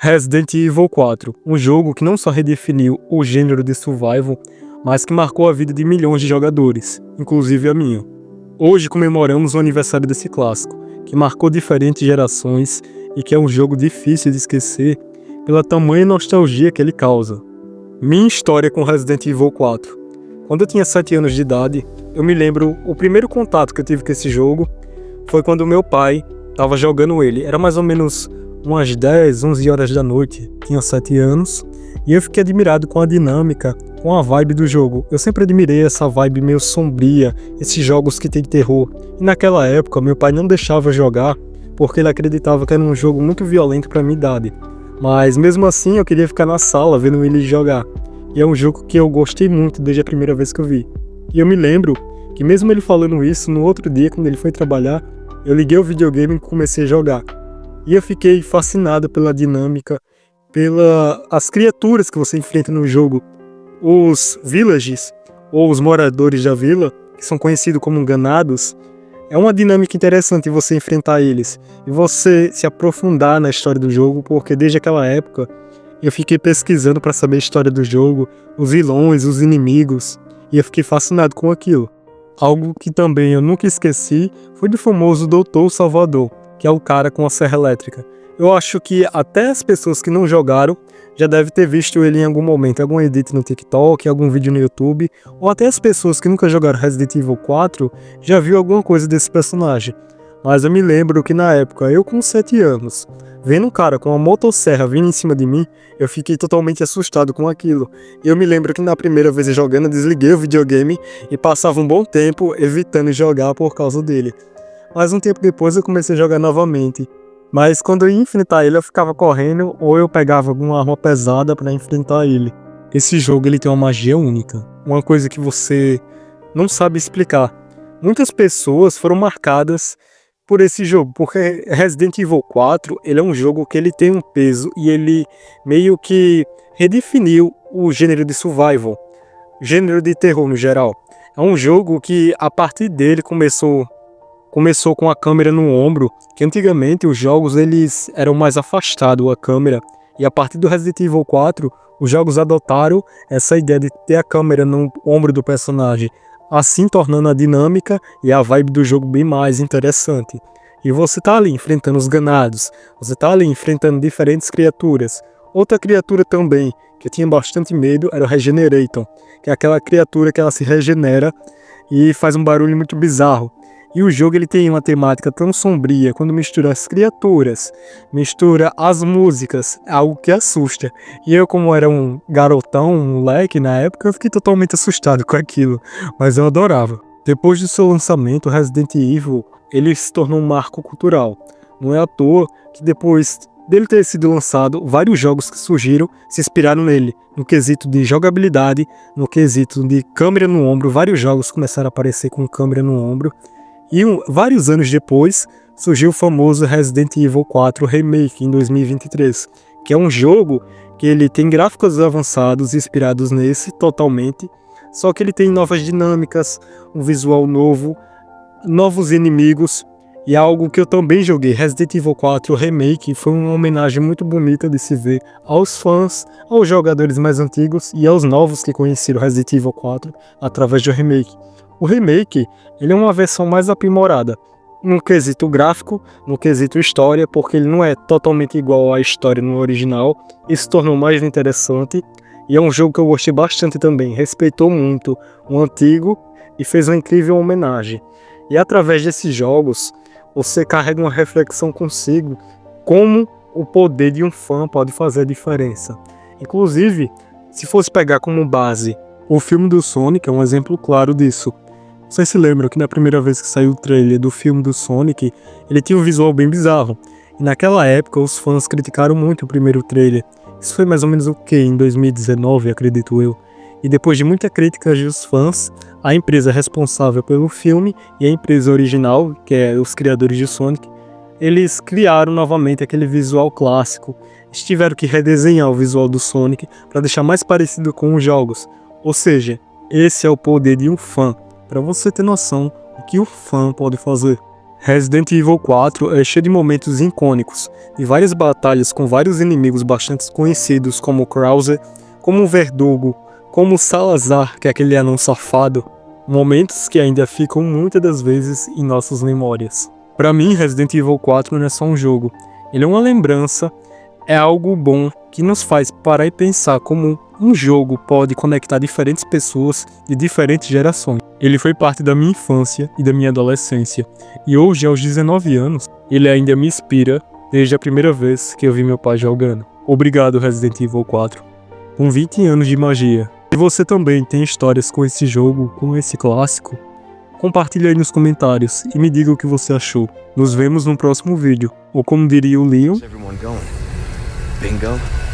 Resident Evil 4, um jogo que não só redefiniu o gênero de survival, mas que marcou a vida de milhões de jogadores, inclusive a minha. Hoje comemoramos o aniversário desse clássico, que marcou diferentes gerações e que é um jogo difícil de esquecer pela tamanha nostalgia que ele causa. Minha história com Resident Evil 4. Quando eu tinha 7 anos de idade, eu me lembro o primeiro contato que eu tive com esse jogo foi quando meu pai estava jogando ele. Era mais ou menos umas 10, 11 horas da noite, tinha 7 anos, e eu fiquei admirado com a dinâmica, com a vibe do jogo. Eu sempre admirei essa vibe meio sombria, esses jogos que tem terror. E naquela época, meu pai não deixava jogar, porque ele acreditava que era um jogo muito violento para minha idade. Mas mesmo assim, eu queria ficar na sala vendo ele jogar. E é um jogo que eu gostei muito desde a primeira vez que eu vi. E eu me lembro que mesmo ele falando isso, no outro dia, quando ele foi trabalhar, eu liguei o videogame e comecei a jogar. E eu fiquei fascinado pela dinâmica, pelas criaturas que você enfrenta no jogo. Os villages, ou os moradores da vila, que são conhecidos como ganados, é uma dinâmica interessante você enfrentar eles. E você se aprofundar na história do jogo, porque desde aquela época eu fiquei pesquisando para saber a história do jogo, os vilões, os inimigos, e eu fiquei fascinado com aquilo. Algo que também eu nunca esqueci foi do famoso Dr. Salvador, que é o cara com a serra elétrica. Eu acho que até as pessoas que não jogaram já devem ter visto ele em algum momento, algum edit no TikTok, algum vídeo no YouTube, ou até as pessoas que nunca jogaram Resident Evil 4 já viu alguma coisa desse personagem. Mas eu me lembro que na época, eu com 7 anos, vendo um cara com uma motosserra vindo em cima de mim, eu fiquei totalmente assustado com aquilo. E eu me lembro que na primeira vez jogando, eu desliguei o videogame e passava um bom tempo evitando jogar por causa dele. Mas um tempo depois eu comecei a jogar novamente. Mas quando eu ia enfrentar ele, eu ficava correndo ou eu pegava alguma arma pesada para enfrentar ele. Esse jogo ele tem uma magia única, uma coisa que você não sabe explicar. Muitas pessoas foram marcadas por esse jogo, porque Resident Evil 4 ele é um jogo que ele tem um peso e ele meio que redefiniu o gênero de survival, gênero de terror no geral. É um jogo que a partir dele começou com a câmera no ombro, que antigamente os jogos eles eram mais afastados a câmera, e a partir do Resident Evil 4, os jogos adotaram essa ideia de ter a câmera no ombro do personagem, assim tornando a dinâmica e a vibe do jogo bem mais interessante. E você tá ali enfrentando os ganados, você tá ali enfrentando diferentes criaturas. Outra criatura também, que eu tinha bastante medo, era o Regenerator, que é aquela criatura que ela se regenera e faz um barulho muito bizarro. E o jogo ele tem uma temática tão sombria, quando mistura as criaturas, mistura as músicas, é algo que assusta. E eu, como era um garotão, um moleque na época, eu fiquei totalmente assustado com aquilo, mas eu adorava. Depois do seu lançamento, Resident Evil ele se tornou um marco cultural. Não é à toa que depois dele ter sido lançado, vários jogos que surgiram se inspiraram nele, no quesito de jogabilidade, no quesito de câmera no ombro. Vários jogos começaram a aparecer com câmera no ombro. E vários anos depois, surgiu o famoso Resident Evil 4 Remake em 2023, que é um jogo que ele tem gráficos avançados inspirados nesse totalmente, só que ele tem novas dinâmicas, um visual novo, novos inimigos, e algo que eu também joguei, Resident Evil 4 Remake, foi uma homenagem muito bonita de se ver aos fãs, aos jogadores mais antigos e aos novos que conheceram Resident Evil 4 através do Remake. O Remake ele é uma versão mais aprimorada, no quesito gráfico, no quesito história, porque ele não é totalmente igual à história no original, isso tornou mais interessante, e é um jogo que eu gostei bastante também, respeitou muito o antigo e fez uma incrível homenagem. E através desses jogos, você carrega uma reflexão consigo, como o poder de um fã pode fazer a diferença. Inclusive, se fosse pegar como base o filme do Sonic, é um exemplo claro disso. Vocês se lembram que na primeira vez que saiu o trailer do filme do Sonic, ele tinha um visual bem bizarro. E naquela época os fãs criticaram muito o primeiro trailer. Isso foi mais ou menos o que? Em 2019, acredito eu. E depois de muita crítica dos fãs, a empresa responsável pelo filme e a empresa original, que é os criadores de Sonic, eles criaram novamente aquele visual clássico. Eles tiveram que redesenhar o visual do Sonic para deixar mais parecido com os jogos. Ou seja, esse é o poder de um fã. Para você ter noção do que o fã pode fazer. Resident Evil 4 é cheio de momentos icônicos, de várias batalhas com vários inimigos bastante conhecidos como Krauser, como o Verdugo, como o Salazar, que é aquele anão safado, momentos que ainda ficam muitas das vezes em nossas memórias. Para mim, Resident Evil 4 não é só um jogo, ele é uma lembrança, é algo bom que nos faz parar e pensar como um jogo pode conectar diferentes pessoas de diferentes gerações. Ele foi parte da minha infância e da minha adolescência, e hoje, aos 19 anos, ele ainda me inspira desde a primeira vez que eu vi meu pai jogando. Obrigado, Resident Evil 4, com 20 anos de magia. Se você também tem histórias com esse jogo, com esse clássico, compartilhe aí nos comentários e me diga o que você achou. Nos vemos no próximo vídeo, ou como diria o Leon... Bingo.